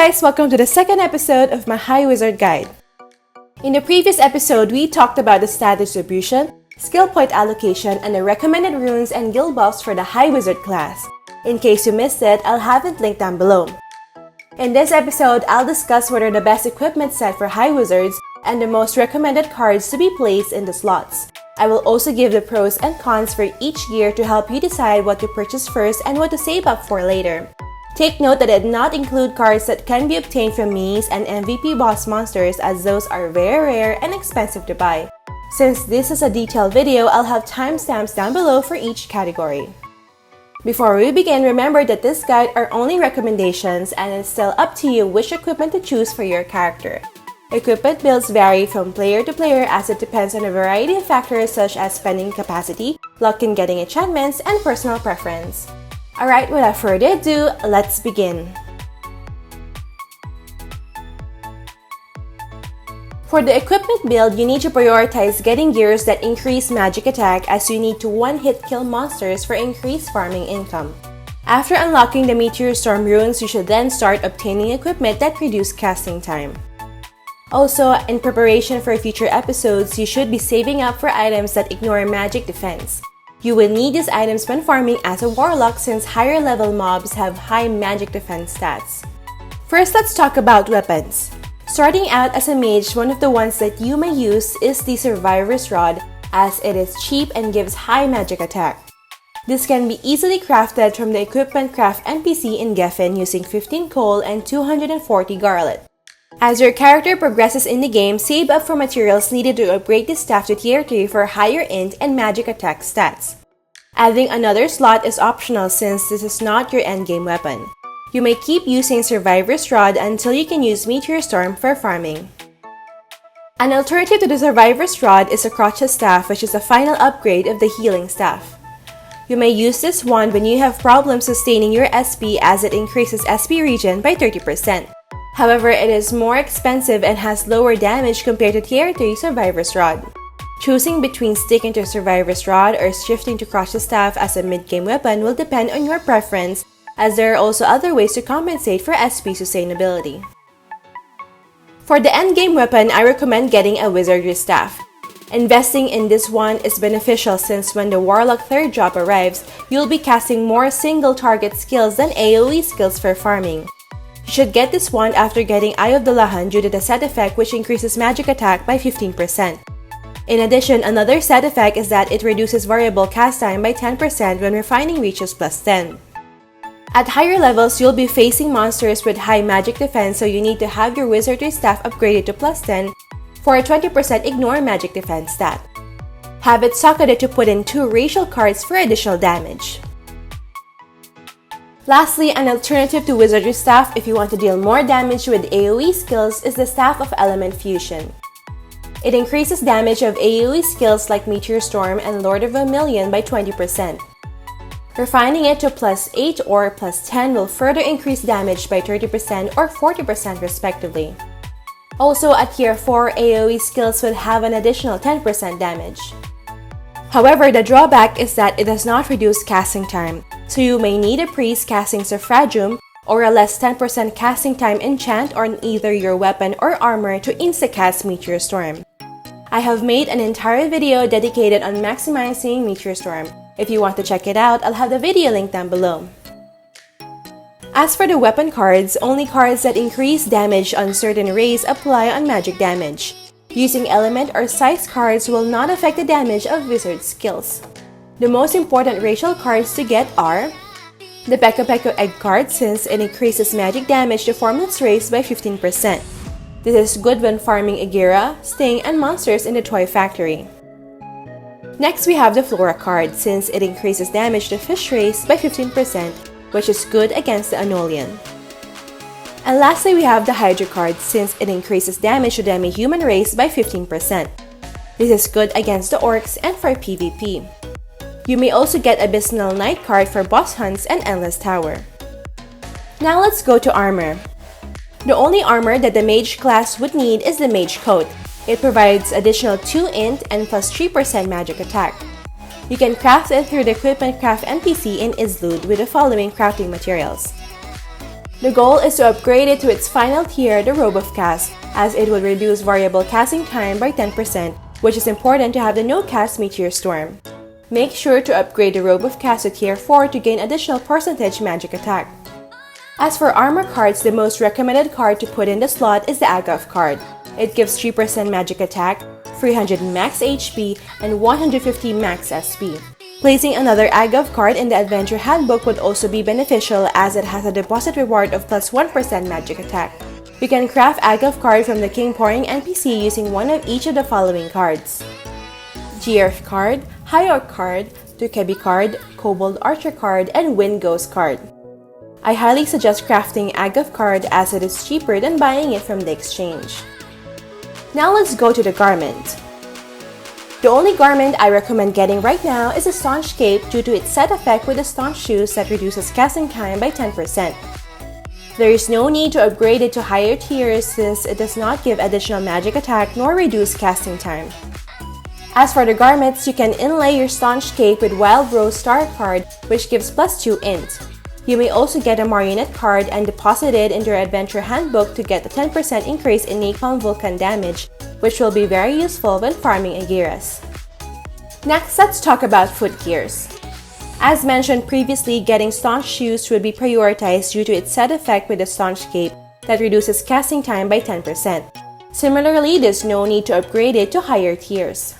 guys, welcome to the second episode of my High Wizard Guide. In the previous episode, we talked about the stat distribution, skill point allocation, and the recommended runes and guild buffs for the High Wizard class. In case you missed it, I'll have it linked down below. In this episode, I'll discuss what are the best equipment set for High Wizards and the most recommended cards to be placed in the slots. I will also give the pros and cons for each gear to help you decide what to purchase first and what to save up for later. Take note that I did not include cards that can be obtained from minis and MVP boss monsters, as those are very rare and expensive to buy. Since this is a detailed video, I'll have timestamps down below for each category. Before we begin, remember that this guide are only recommendations and it's still up to you which equipment to choose for your character. Equipment builds vary from player to player as it depends on a variety of factors such as spending capacity, luck in getting enchantments, and personal preference. Alright, without further ado, let's begin. For the equipment build, you need to prioritize getting gears that increase magic attack, as you need to one-hit kill monsters for increased farming income. After unlocking the Meteor Storm runes, you should then start obtaining equipment that reduce casting time. Also, in preparation for future episodes, you should be saving up for items that ignore magic defense. You will need these items when farming as a warlock, since higher level mobs have high magic defense stats. First, let's talk about weapons. Starting out as a mage, one of the ones that you may use is the Survivor's Rod, as it is cheap and gives high magic attack. This can be easily crafted from the Equipment Craft NPC in Geffen using 15 coal and 240 garlet. As your character progresses in the game, save up for materials needed to upgrade this staff to tier 3 for higher int and magic attack stats. Adding another slot is optional since this is not your endgame weapon. You may keep using Survivor's Rod until you can use Meteor Storm for farming. An alternative to the Survivor's Rod is a Croce staff, which is the final upgrade of the healing staff. You may use this wand when you have problems sustaining your SP, as it increases SP regen by 30%. However, it is more expensive and has lower damage compared to tier 3 Survivor's Rod. Choosing between sticking to Survivor's Rod or shifting to Croce staff as a mid-game weapon will depend on your preference, as there are also other ways to compensate for SP sustainability. For the endgame weapon, I recommend getting a Wizardry staff. Investing in this one is beneficial since when the Warlock 3rd drop arrives, you'll be casting more single target skills than AoE skills for farming. You should get this wand after getting Eye of Dullahan due to the set effect, which increases magic attack by 15%. In addition, another set effect is that it reduces variable cast time by 10% when refining reaches +10. At higher levels, you'll be facing monsters with high magic defense, so you need to have your Wizardry staff upgraded to +10 for a 20% ignore magic defense stat. Have it socketed to put in 2 racial cards for additional damage. Lastly, an alternative to Wizardry staff if you want to deal more damage with AoE skills is the Staff of Element Fusion. It increases damage of AoE skills like Meteor Storm and Lord of Vermilion by 20%. Refining it to +8 or +10 will further increase damage by 30% or 40% respectively. Also, at tier 4, AoE skills will have an additional 10% damage. However, the drawback is that it does not reduce casting time, so you may need a priest casting Suffragium or a less 10% casting time enchant on either your weapon or armor to insta-cast Meteor Storm. I have made an entire video dedicated on maximizing Meteor Storm. If you want to check it out, I'll have the video link down below. As for the weapon cards, only cards that increase damage on certain rays apply on magic damage. Using element or size cards will not affect the damage of wizard skills. The most important racial cards to get are the Peko Peko Egg card, since it increases magic damage to formless rays by 15%. This is good when farming Agira, Sting, and monsters in the Toy Factory. Next, we have the Flora card, since it increases damage to fish rays by 15%, which is good against the Anolian. And lastly, we have the Hydra card, since it increases damage to demi-human race by 15%. This is good against the orcs and for PvP. You may also get Abysmal Knight card for boss hunts and Endless Tower. Now let's go to armor. The only armor that the Mage class would need is the Mage Coat. It provides additional 2 int and +3% magic attack. You can craft it through the Equipment Craft NPC in Izlud with the following crafting materials: The goal is to upgrade it to its final tier, the Robe of Cast, as it would reduce variable casting time by 10%, which is important to have the no-cast Meteor Storm. Make sure to upgrade the Robe of Cast to tier 4 to gain additional percentage magic attack. As for armor cards, the most recommended card to put in the slot is the Aghav card. It gives 3% magic attack, 300 max HP, and 150 max SP. Placing another Aghav card in the Adventure Handbook would also be beneficial as it has a deposit reward of plus 1% magic attack. You can craft Aghav card from the King Pouring NPC using one of each of the following cards: Gearth card, High Orc card, Dukebi card, Kobold Archer card, and Wind Ghost card. I highly suggest crafting Aghav card as it is cheaper than buying it from the exchange. Now let's go to the garment. The only garment I recommend getting right now is a Staunch cape due to its set effect with the Staunch shoes that reduces casting time by 10%. There is no need to upgrade it to higher tiers since it does not give additional magic attack nor reduce casting time. As for the garments, you can inlay your Staunch cape with Wild Rose Star card, which gives plus 2 int. You may also get a Marionette card and deposit it into your Adventure Handbook to get a 10% increase in Napalm Vulcan damage, which will be very useful when farming Agiras. Next, let's talk about Footgears. As mentioned previously, getting Staunch shoes would be prioritized due to its set effect with the Staunch cape that reduces casting time by 10%. Similarly, there's no need to upgrade it to higher tiers.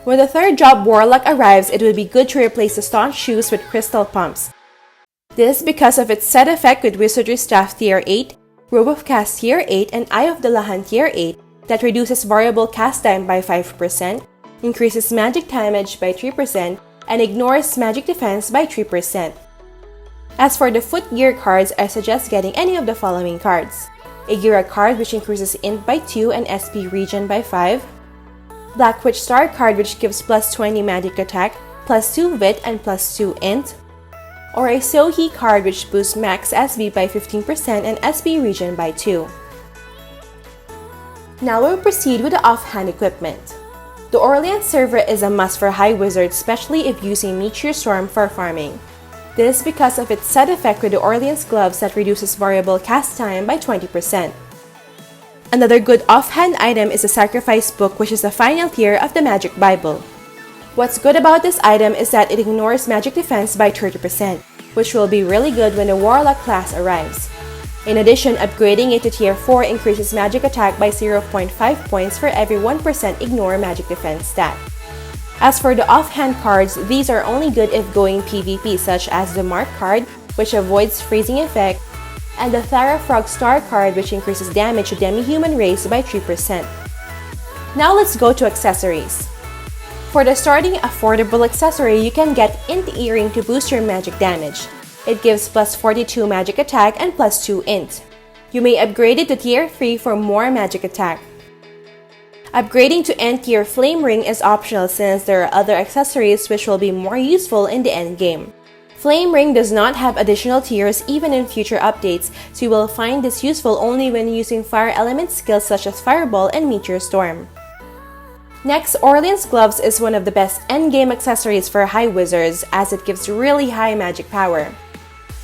When the 3rd job Warlock arrives, it would be good to replace the Staunch shoes with Crystal Pumps. This because of its set effect with Wizardry Staff tier 8, Robe of Cast tier 8, and Eye of Dullahan tier 8 that reduces variable cast time by 5%, increases magic damage by 3%, and ignores magic defense by 3%. As for the Footgear cards, I suggest getting any of the following cards: Agira card which increases int by 2 and SP regen by 5, Black Witch Star card which gives plus 20 magic attack, plus 2 Vit and plus 2 int, or a Sohi card which boosts max SB by 15% and SP regen by 2. Now we'll proceed with the offhand equipment. The Orleans server is a must for high wizards, especially if using Meteor Storm for farming. This because of its set effect with the Orleans gloves that reduces variable cast time by 20%. Another good offhand item is the Sacrifice Book, which is the final tier of the Magic Bible. What's good about this item is that it ignores magic defense by 30%, which will be really good when the Warlock class arrives. In addition, upgrading it to tier 4 increases magic attack by 0.5 points for every 1% ignore magic defense stat. As for the offhand cards, these are only good if going PvP, such as the Mark card, which avoids freezing effect, and the Thara Frog Star card, which increases damage to demi-human race by 3%. Now let's go to accessories. For the starting affordable accessory, you can get INT Earring to boost your magic damage. It gives plus 42 magic attack and plus 2 int. You may upgrade it to tier 3 for more magic attack. Upgrading to end tier Flame Ring is optional since there are other accessories which will be more useful in the end game. Flame Ring does not have additional tiers even in future updates, so you will find this useful only when using fire element skills such as Fireball and Meteor Storm. Next, Orleans Gloves is one of the best endgame accessories for high wizards as it gives really high magic power.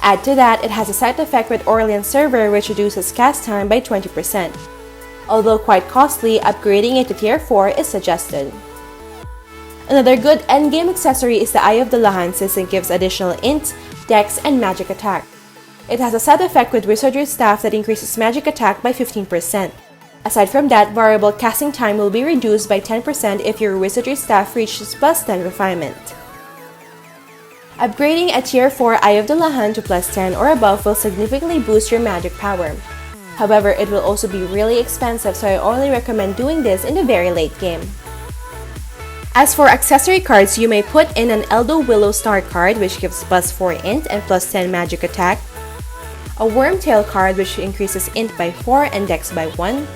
Add to that, it has a side effect with Orleans server which reduces cast time by 20%. Although quite costly, upgrading it to tier 4 is suggested. Another good endgame accessory is the Eye of Dullahan since it gives additional int, dex, and magic attack. It has a side effect with Wizardry Staff that increases magic attack by 15%. Aside from that, variable casting time will be reduced by 10% if your Wizardry Staff reaches plus 10 refinement. Upgrading a tier 4 Eye of Dullahan to plus 10 or above will significantly boost your magic power. However, it will also be really expensive, so I only recommend doing this in the very late game. As for accessory cards, you may put in an Eldo Willow Star card which gives plus 4 int and plus 10 magic attack, a Wormtail card which increases int by 4 and dex by 1,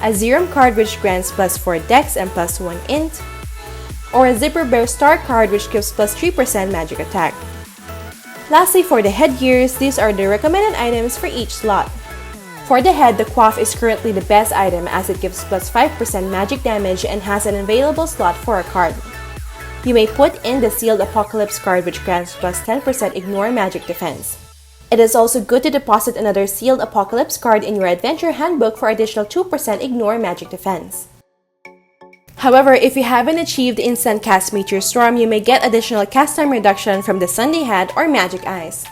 a Zerum card which grants plus 4 dex and plus 1 int, or a Zipper Bear Star card which gives plus 3% magic attack. Lastly, for the headgears, these are the recommended items for each slot. For the head, the Coif is currently the best item as it gives plus 5% magic damage and has an available slot for a card. You may put in the Sealed Apocalypse card which grants plus 10% ignore magic defense. It is also good to deposit another Sealed Apocalypse card in your Adventure Handbook for additional 2% Ignore magic defense. However, if you haven't achieved instant cast Meteor Storm, you may get additional cast time reduction from the Sunday Hat or Magic Eyes.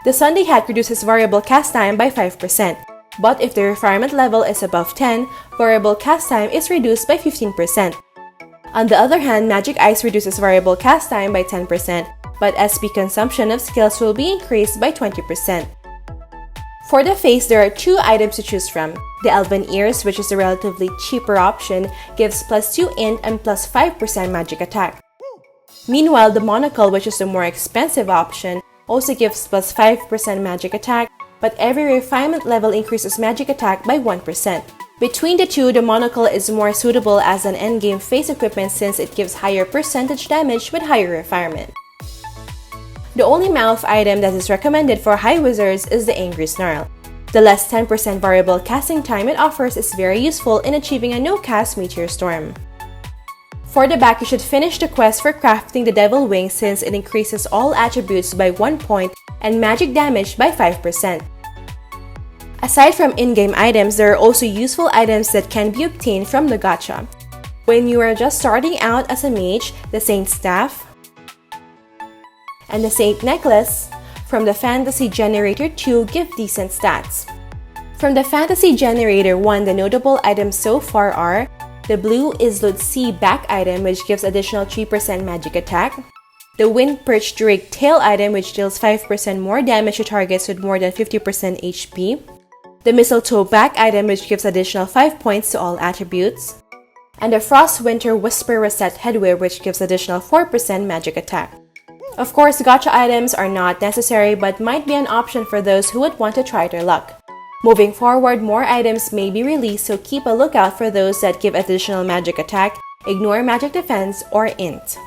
The Sunday Hat reduces variable cast time by 5%, but if the requirement level is above 10, variable cast time is reduced by 15%. On the other hand, Magic Eyes reduces variable cast time by 10%, but SP consumption of skills will be increased by 20%. For the face, there are two items to choose from. The Elven Ears, which is a relatively cheaper option, gives plus 2 int and plus 5% magic attack. Meanwhile, the Monocle, which is the more expensive option, also gives plus 5% magic attack, but every refinement level increases magic attack by 1%. Between the two, the Monocle is more suitable as an endgame face equipment since it gives higher percentage damage with higher refinement. The only mouth item that is recommended for high wizards is the Angry Snarl. The less 10% variable casting time it offers is very useful in achieving a no-cast Meteor Storm. For the back, you should finish the quest for crafting the Devil Wing since it increases all attributes by 1 point and magic damage by 5%. Aside from in-game items, there are also useful items that can be obtained from the gacha. When you are just starting out as a mage, the Saint Staff and the Saint Necklace from the Fantasy Generator 2 give decent stats. From the Fantasy Generator 1, the notable items so far are the Blue Islud Sea back item, which gives additional 3% magic attack, the Wind Perch Drake tail item, which deals 5% more damage to targets with more than 50% HP, the Mistletoe back item, which gives additional 5 points to all attributes, and the Frost Winter Whisper Reset headwear, which gives additional 4% magic attack. Of course, gacha items are not necessary but might be an option for those who would want to try their luck. Moving forward, more items may be released, so keep a lookout for those that give additional magic attack, ignore magic defense, or int.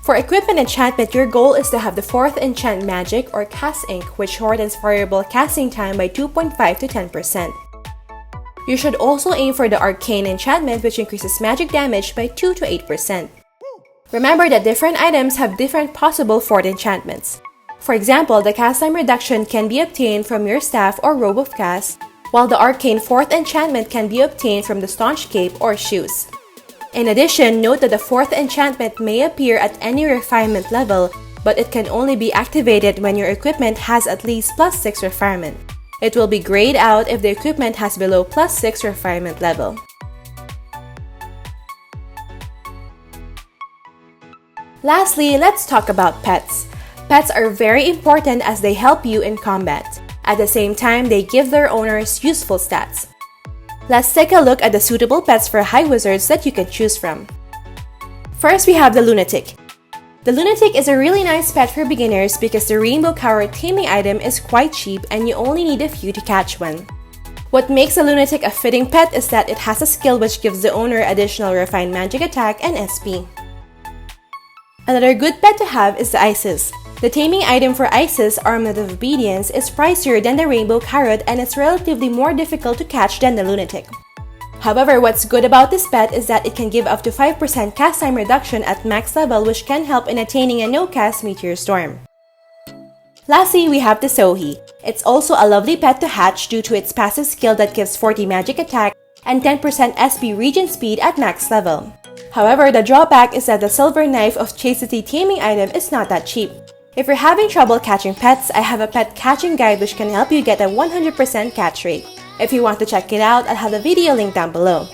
For equipment enchantment, your goal is to have the 4th enchant magic or cast ink, which shortens variable casting time by 2.5 to 10%. You should also aim for the Arcane Enchantment, which increases magic damage by 2 to 8%. Remember that different items have different possible 4th enchantments. For example, the cast time reduction can be obtained from your staff or robe of cast, while the Arcane 4th enchantment can be obtained from the Staunch cape or shoes. In addition, note that the 4th enchantment may appear at any refinement level, but it can only be activated when your equipment has at least plus 6 refinement. It will be grayed out if the equipment has below plus 6 refinement level. Lastly, let's talk about pets. Pets are very important as they help you in combat. At the same time, they give their owners useful stats. Let's take a look at the suitable pets for high wizards that you can choose from. First, we have the Lunatic. The Lunatic is a really nice pet for beginners because the Rainbow Carrot taming item is quite cheap and you only need a few to catch one. What makes a Lunatic a fitting pet is that it has a skill which gives the owner additional refined magic attack and SP. Another good pet to have is the Isis. The taming item for Isis, Armlet of Obedience, is pricier than the Rainbow Carrot and it's relatively more difficult to catch than the Lunatic. However, what's good about this pet is that it can give up to 5% cast time reduction at max level, which can help in attaining a no-cast Meteor Storm. Lastly, we have the Sohi. It's also a lovely pet to hatch due to its passive skill that gives 40 magic attack and 10% SP regen speed at max level. However, the drawback is that the Silver Knife of Chastity taming item is not that cheap. If you're having trouble catching pets, I have a pet catching guide which can help you get a 100% catch rate. If you want to check it out, I'll have the video link down below.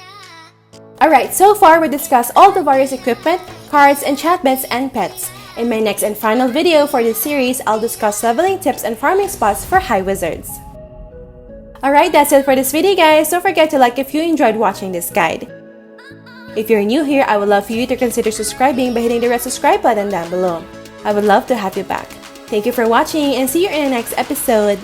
Alright, so far we discussed all the various equipment, cards, enchantments, and pets. In my next and final video for this series, I'll discuss leveling tips and farming spots for high wizards. Alright, that's it for this video guys. Don't forget to like if you enjoyed watching this guide. If you're new here, I would love for you to consider subscribing by hitting the red subscribe button down below. I would love to have you back. Thank you for watching and see you in the next episode.